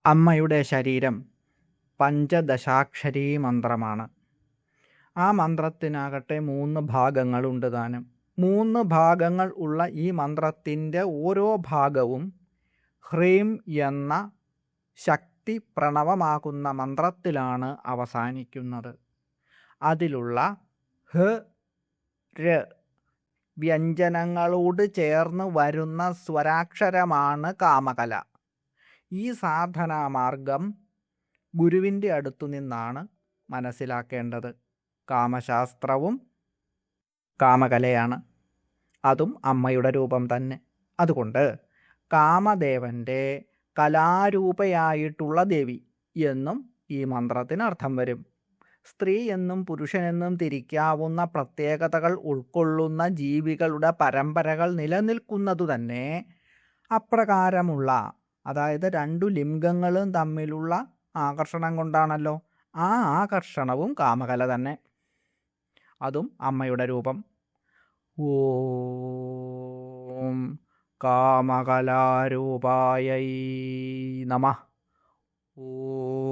അമ്മയുടെ ശരീരം പഞ്ചദശാക്ഷരീ മന്ത്രമാണ്. ആ മന്ത്രത്തിനാകട്ടെ 3 ഭാഗങ്ങളുണ്ട് താനും. 3 ഭാഗങ്ങൾ ഉള്ള ഈ മന്ത്രത്തിൻ്റെ ഓരോ ഭാഗവും ഹ്രീം എന്ന ശക്തി പ്രണവമാകുന്ന മന്ത്രത്തിലാണ് അവസാനിക്കുന്നത്. അതിലുള്ള ഹ് ര് വ്യഞ്ജനങ്ങളോട് ചേർന്ന് വരുന്ന സ്വരാക്ഷരമാണ് കാമകല. ഈ സാധനാമാർഗം ഗുരുവിൻ്റെ അടുത്തു നിന്നാണ് മനസ്സിലാക്കേണ്ടത്. കാമശാസ്ത്രവും കാമകലയാണ്, അതും അമ്മയുടെ രൂപം തന്നെ. അതുകൊണ്ട് കാമദേവൻ്റെ കലാരൂപയായിട്ടുള്ള ദേവി എന്നും ഈ മന്ത്രത്തിന് അർത്ഥം വരും. സ്ത്രീ എന്നും പുരുഷനെന്നും തിരിക്കാവുന്ന പ്രത്യേകതകൾ ഉൾക്കൊള്ളുന്ന ജീവികളുടെ പരമ്പരകൾ നിലനിൽക്കുന്നതു തന്നെ അപ്രകാരമുള്ള, അതായത് 2 ലിംഗങ്ങളും തമ്മിലുള്ള ആകർഷണം കൊണ്ടാണല്ലോ. ആ ആകർഷണവും കാമകല തന്നെ, അതും അമ്മയുടെ രൂപം. ഓം കാമകലാരൂപായൈ നമഃ. ഓം